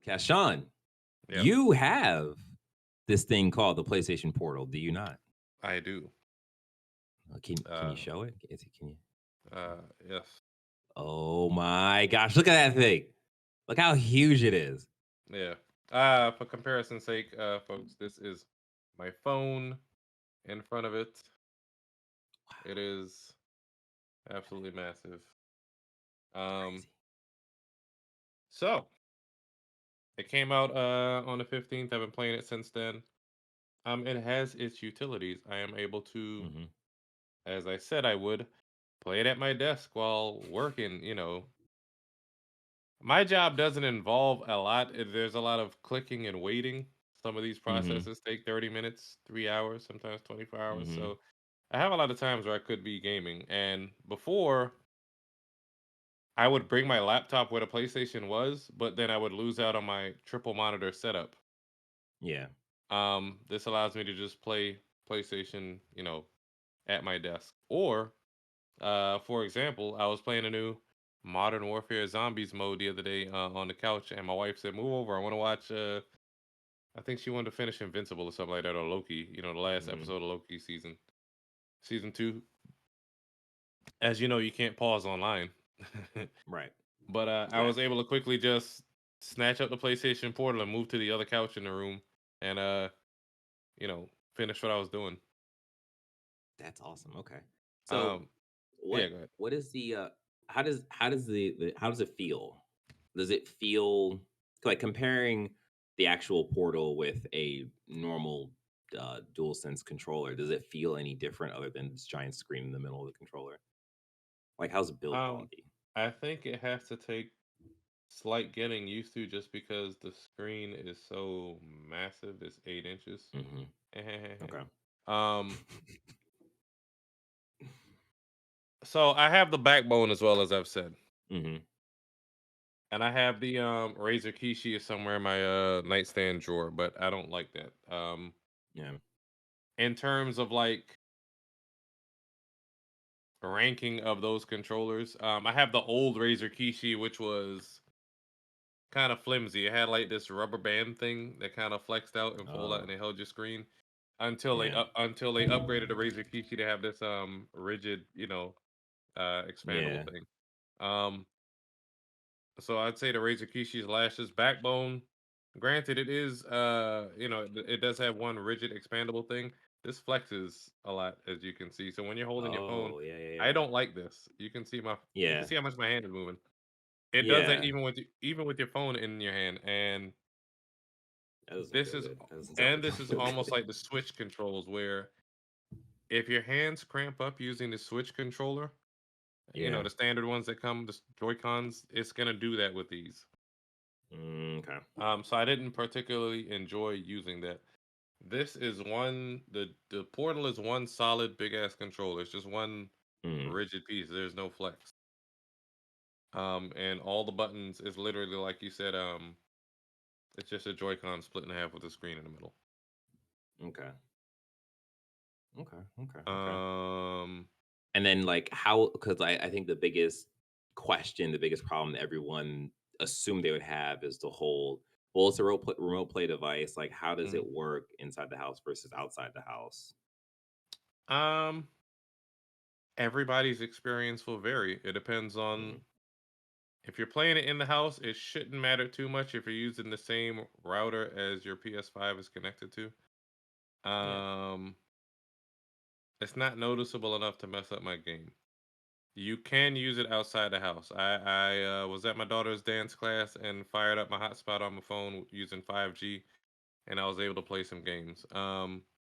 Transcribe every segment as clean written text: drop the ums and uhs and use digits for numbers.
Kashan, Yep, you have this thing called the PlayStation Portal, do you not? I do. Can you Uh, show it? Can you? yes, Oh my gosh, look at that thing. Look how huge it is. yeah. For comparison's sake, folks, this is my phone in front of it. It Wow, is absolutely massive. it's Um, crazy. so it came out on the 15th. I've been playing it since then. It has its utilities. I am able to, Hmm. as I said I would, play it at my desk while working. My job doesn't involve a lot. There's a lot of clicking and waiting. Some of these Hmm. processes take 30 minutes, 3 hours, sometimes 24 hours. Hmm. So I have a lot of times where I could be gaming. And before, I would bring my laptop where the PlayStation was, but then I would lose out on my triple monitor setup. Yeah. This allows me to just play PlayStation, at my desk. Or, for example, I was playing a new Modern Warfare Zombies mode the other day on the couch, and my wife said, "Move over. I want to watch." I think she wanted to finish Invincible or something like that, or Loki. The last Hmm. episode of Loki season two. As you know, you can't pause online, Right. but I was Exactly. able to quickly just snatch up the PlayStation Portal and move to the other couch in the room, and finish what I was doing. That's awesome. Okay. So Um, yeah, what go ahead. what is the how does it feel? Does it feel like comparing the actual portal with a normal dual sense controller, does it feel any different other than this giant screen in the middle of the controller? Like how's the build Um, quality? I think it has to take slight getting used to just because the screen is so massive. It's 8 inches. Hmm. Okay. um, so I have the backbone as well as I've said, Hmm. and I have the Razer Kishi somewhere in my nightstand drawer, but I don't like that. Yeah. In terms of like ranking of those controllers, I have the old Razer Kishi, which was kind of flimsy. It had like this rubber band thing that kind of flexed out and folded out, Oh, and it held your screen until they yeah. upgraded the Razer Kishi to have this rigid, expandable Yeah. thing. Um, so I'd say the Razer Kishi's lashes backbone. Granted, it is it does have one rigid expandable thing. This flexes a lot, as you can see. So when you're holding your phone, Oh, yeah, yeah, I yeah. don't like this. You can Yeah. see how much my hand is moving. It does that Yeah. even with your phone in your hand, and That doesn't this feel is good. That doesn't sound and like this it'll is feel almost good. like the Switch controls, where if your hands cramp up using the Switch controller, Yeah. the standard ones that come, the Joy Cons, it's gonna do that with these. Okay. So I didn't particularly enjoy using that. This is the Portal is one solid big ass controller. It's just one Mm. rigid piece. There's no flex. And all the buttons is literally like you said. It's just a Joy-Con split in half with a screen in the middle. Okay. Okay. Okay. Okay. Um, And then like how because I think the biggest question, the biggest problem that everyone assumed they would have is the whole well, it's a remote play device. Like, how does mhm. it work inside the house versus outside the house? um, Everybody's experience will vary. It depends on Hmm. if you're playing it in the house. It shouldn't matter too much if you're using the same router as your PS5 is connected to. Yeah. Um, it's not noticeable enough to mess up my game. You can use it outside the house. I was at my daughter's dance class and fired up my hotspot on my phone using 5G, and I was able to play some games.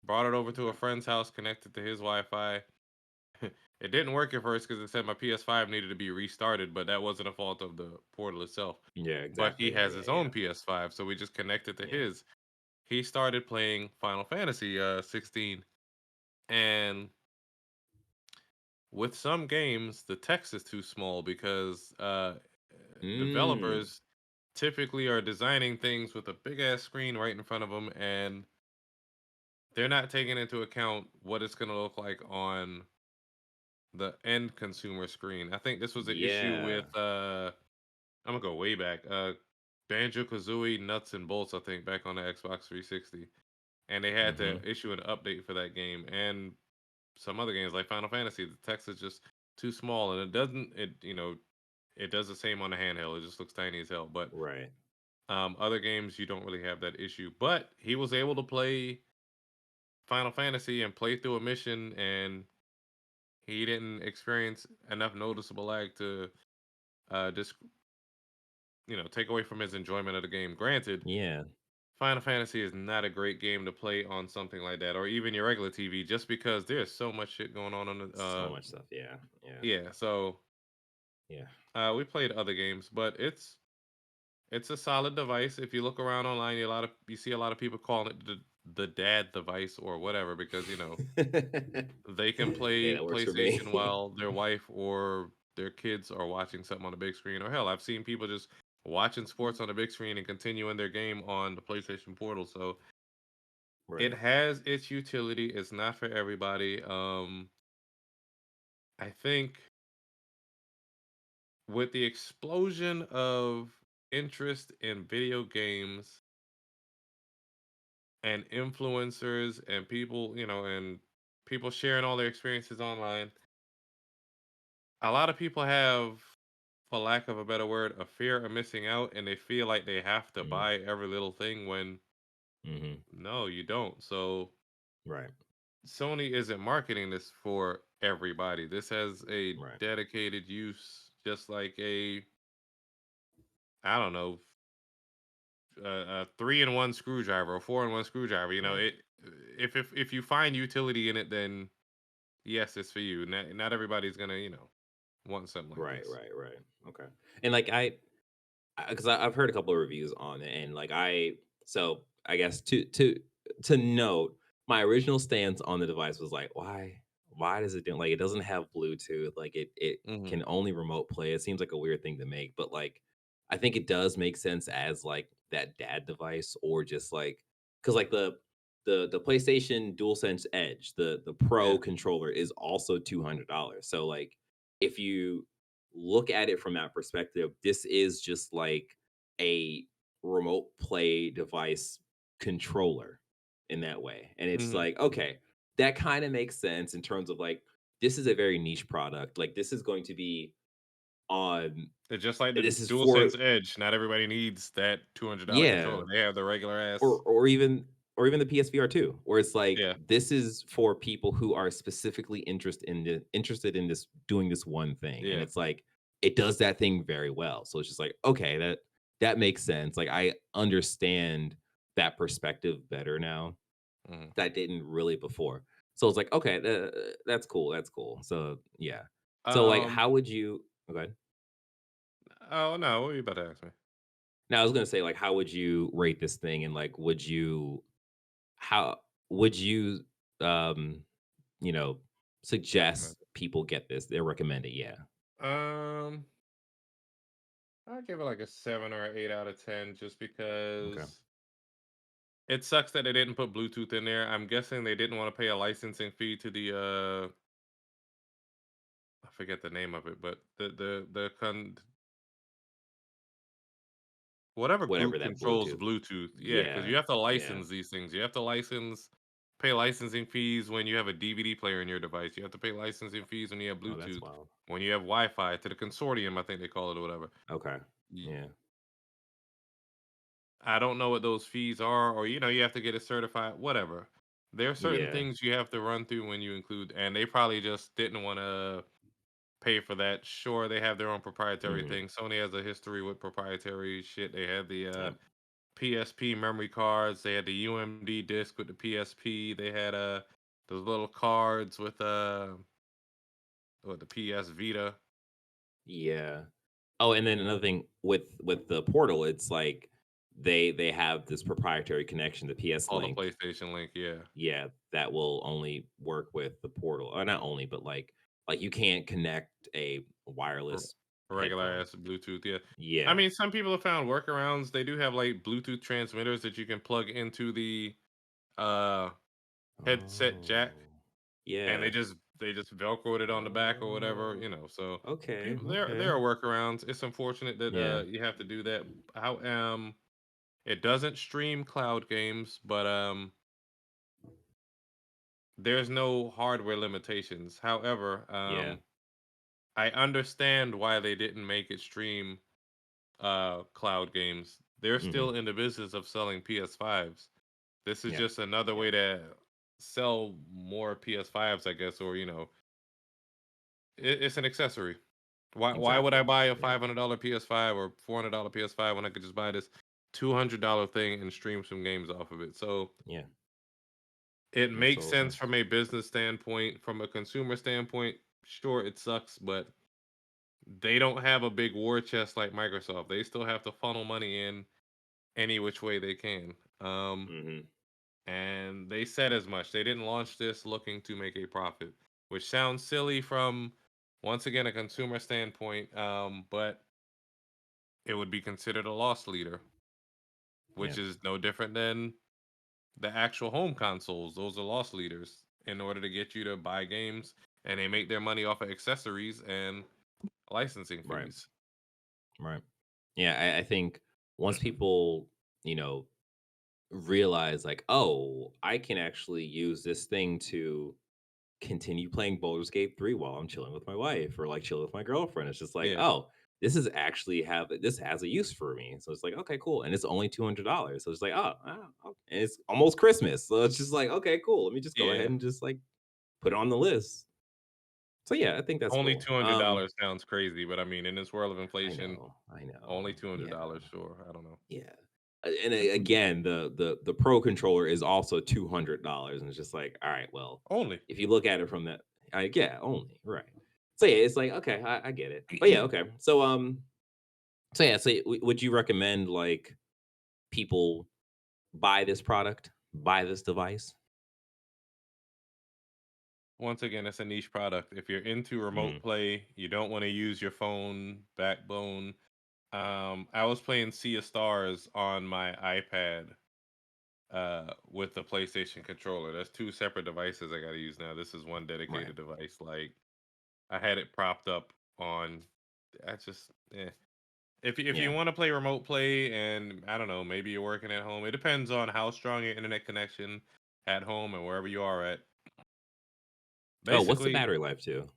Brought it over to a Okay. friend's house, connected to his Wi-Fi. It didn't work at first because it said my PS5 needed to be restarted, but that wasn't a fault of the portal itself. Yeah. But he Exactly. Yeah. has Yeah. his own Yeah. PS5, so we just connected to Yeah. his. He started playing Final Fantasy 16, and with some games, the text is too small because Mm. developers typically are designing things with a big ass screen right in front of them, and they're not taking into account what it's going to look like on the end consumer screen. I think this was an issue with Yeah. I'm gonna go way back. Banjo Kazooie Nuts and Bolts, I think, back on the Xbox 360, and they had to Mhm. issue an update for that game and some other games like Final Fantasy. The text is just too small, and it doesn't. It does the same on the handheld. It just looks tiny as hell. But Right. other games you don't really have that issue. But he was able to play Final Fantasy and play through a mission, and he didn't experience enough noticeable lag to just take away from his enjoyment of the game. Granted, Yeah. Final Fantasy is not a great game to play on something like that, or even your regular TV, just because there's so much shit going on the. So much stuff. Yeah. Yeah. Yeah, so Yeah. we played other games, but it's a solid device. If you look around online, you see a lot of people calling it the dad device or whatever, because they can Hey, play that works for PlayStation me. while their wife or their kids are watching something on the big screen. Or hell, I've seen people just watching sports on the big screen and continuing their game on the PlayStation Portal. So it Right. has its utility. It's not for everybody. I think with the explosion of interest in video games and influencers and people, and people sharing all their experiences online, a lot of people have, for lack of a better word, a fear of missing out, and they feel like they have to Mm. buy every little thing when Mhm. no, you don't. So Right. Sony isn't marketing this for everybody. This has a Right. dedicated use, just like I don't know, a 3-in-1 screwdriver, a 4-in-1 screwdriver. Right. If you find utility in it, then yes, it's for you. Not everybody's gonna want something like Right. this. Right. Right. Okay. And like because I've heard a couple of reviews on it, and like so I guess to note, my original stance on the device was like, why does it do like it doesn't have Bluetooth, like it Hmm. can only remote play. It seems like a weird thing to make, but like I think it does make sense as like that dad device, or just like because like the PlayStation DualSense Edge, the Pro Yeah. controller is also $200. So like if you look at it from that perspective, this is just like a remote play device controller in that way. And it's Hmm. like, okay, that kind of makes sense in terms of like, this is a very niche product. Like, this is going to be on, It's just like the this is for, DualSense Edge. Not everybody needs that $200 yeah, controller. They have the regular or ass. or even or even the PSVR 2, where it's like Yeah. this is for people who are specifically interested in this doing this one thing, and Yeah. it's like it does that thing very well. So it's just like, okay, that makes sense. Like I understand that perspective better now. Hmm. That didn't really before. So it's like, okay, that's cool. That's cool. So yeah. So like, Um. how would you? Okay. Oh no, what were you about to ask me? Now I was gonna say, like, how would you rate this thing, and like, would you how would you, um, you know, Recommend suggest people get this? They recommend it, yeah. it. I'd give it like a 7 or 8 out of 10, just Okay. because it sucks that they didn't put Bluetooth in there. I'm guessing they didn't want to pay a licensing fee to the I forget the name of it, but whatever Whatever group that controls Bluetooth. Bluetooth. Yeah, because Yeah. you have to Yeah. license these things. You have to pay licensing fees when you have a DVD player in your device. You have to pay licensing fees when you have Oh, that's Bluetooth, wild. when you have Wi-Fi to the consortium, I think they call it, or whatever. Okay. Y- Yeah. I don't know what those fees are, or you have to get it certified, whatever. There are certain Yeah. things you have to run through when you include, and they probably just didn't want to pay for that. Sure, they have their own proprietary Mhm. thing. Sony has a history with proprietary shit. They had the Yep. PSP memory cards. They had the UMD disc with the PSP. They had those little cards with the PS Vita, Yeah. Oh, and then another thing with the Portal, it's like they have this proprietary connection, the PS called the Link. PlayStation Link. Yeah, Yeah, that will only work with the Portal. Or not only, but like you can't connect a r- wireless regular headphone. ass Bluetooth. Yeah, I Yeah. mean, some people have found workarounds. They do have like Bluetooth transmitters that you can plug into the uh headset jack, Oh. and they Yeah. just they just velcroed it on the back or whatever, Oh, so okay, people there okay. are workarounds. It's unfortunate that Yeah, you have to do that. How it doesn't stream cloud games, but there's no hardware limitations. However, yeah. I understand why they didn't make it stream cloud games. They're Mhm. still in the business of selling PS5s. This is Yeah, just another yeah. way to sell more PS5s, I guess, or it's an accessory. Why would I Exactly. buy a Yeah, $500 PS5 or $400 PS5 when I could just buy this $200 thing and stream some games off of it? So yeah. it makes Absolutely. sense from a business standpoint. From a consumer standpoint, sure, it sucks, but they don't have a big war chest like Microsoft. They still have to funnel money in any which way they can. Mhm. And they said as much. They didn't launch this looking to make a profit, which sounds silly from once again a consumer standpoint. But it would be considered a loss leader, Yeah, which is no different than the actual home consoles. Those are loss leaders in order to get you to buy games, and they make their money off of accessories and licensing right, fees. right. Yeah, I think once people, you know, realize like, "Oh, I can actually use this thing to continue playing Baldur's Gate 3 while I'm chilling with my wife or, like, chilling with my girlfriend." It's just like, Yeah, "Oh, this has a use for me." So it's like, "Okay, cool." And it's only $200. So it's like, "Oh," and it's almost Christmas. So it's just like, "Okay, cool. Let me just go ahead yeah. and just, like, put it on the list." So yeah, I think that's Only cool. $200 sounds crazy, but I mean, in this world of I inflation, know, I only know. Yeah. $200. Sure, I don't know. Yeah. Again, the Pro controller is also $200, and it's just like, all right, well, Only. if you look at it from that, yeah, only right. So yeah, it's like okay, I get it, but yeah, okay. So yeah, so would you recommend like people buy this product, buy this device? Once again, it's a niche product. If you're into remote Mm, play, you don't want to use your phone backbone. I was playing Sea of Stars on my iPad with the PlayStation controller. That's two separate devices I got to use now. This is one right. dedicated device. Like I had it propped up on. I just if you Yeah. want to play remote play and I don't know, maybe you're working at home. It depends on how strong your internet connection at home and wherever you are at. Oh, what's the Basically, battery life too?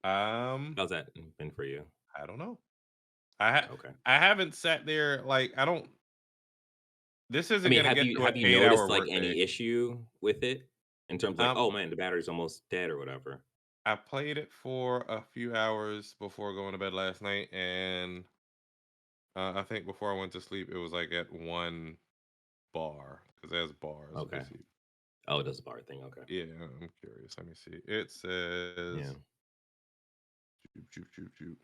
um, How's that been for you? I don't know. I ha- Okay. I haven't sat there like I don't. This I isn't mean, gonna get to an have you 8 hour noticed like workday. any issue with it in terms like, Um, oh man, the battery's almost dead or whatever? I played it for a few hours before going to bed last night, and I think before I went to sleep, it was like at 1 bar because it has bars. Let me Okay. see. Oh, it does the bar thing. Okay. Yeah, I'm curious. Let me see. It Yeah. says shoot, shoot, shoot, shoot.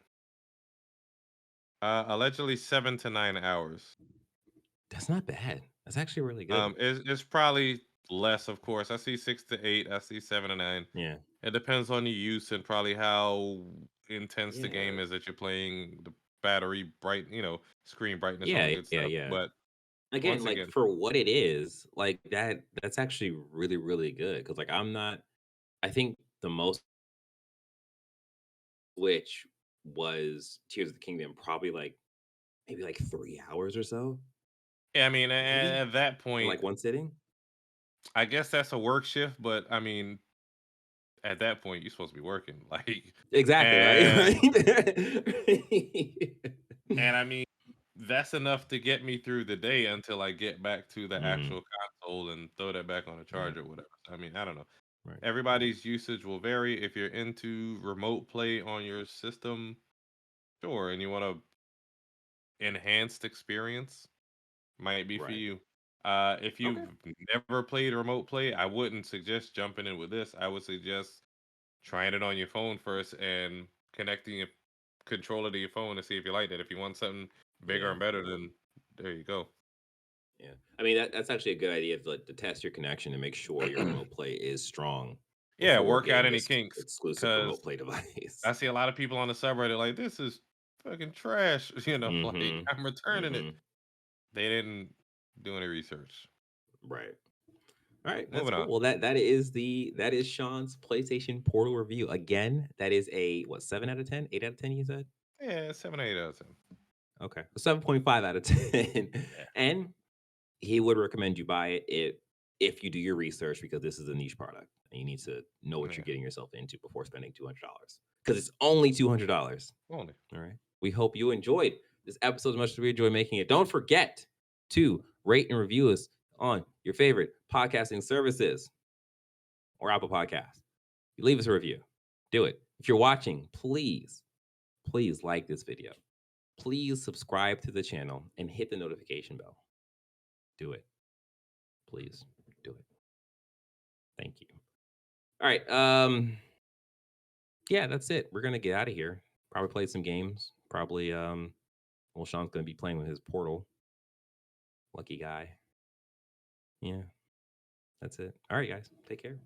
Allegedly 7 to 9 hours. That's not bad. That's actually really good. It's probably less, of course. I see 6 to 8. I see 7 to 9. Yeah. It depends on your use and probably how intense the Yeah. game is that you're playing, the battery bright, screen brightness, all the Yeah. good Yeah. stuff. Yeah. But Again, once like again, for what it is, like that's actually really, really good. Cause like I'm not I think the most Switch was Tears of the Kingdom, probably like maybe like 3 hours or so, yeah, I mean, maybe at that in point, like one sitting. I guess that's a work shift. But I mean, at that point, you're supposed to be working, like, Exactly, right? and Right? and I mean, that's enough to get me through the day until I get back to the Mhm. actual console and throw that back on a Yeah. charger or whatever. I mean, I don't know. Right. Everybody's usage will vary. If you're into remote play on your system, sure, and you want a enhanced experience, might be for Right. you. If Okay. you've never played remote play, I wouldn't suggest jumping in with this. I would suggest trying it on your phone first and connecting your controller to your phone to see if you like it. If you want something bigger Yeah. and better, then there you go. Yeah. I mean, that's actually a good idea to test your connection and make sure your remote play is strong Yeah, before work out getting any this kinks exclusive remote because play device. I see a lot of people on the subreddit like this is fucking trash. Like Mhm. I'm returning it. Mhm. They didn't do any research. Right. All right, that's Moving cool. on. Well, that is Sean's PlayStation Portal review. Again, that is a what, 7 out of 10, 8 out of 10? You said Yeah, 7, 8 out of 10. okay, 7.5 out of 10, Yeah. and he would recommend you buy it if you do your research because this is a niche product and you need to know what you're Yeah. getting yourself into before spending $200 because it's only $200. Only. All right. We hope you enjoyed this episode as much as we enjoyed making it. Don't forget to rate and review us on your favorite podcasting services or Apple Podcasts. You leave us a review. Do it. If you're watching, please like this video. Please subscribe to the channel and hit the notification bell. Do it. Please do it. Thank you. All right. Yeah, that's it. We're gonna get out of here. Probably play some games. Probably well, Sean's gonna be playing with his portal. Lucky guy. Yeah, that's it. All right, guys. Take care.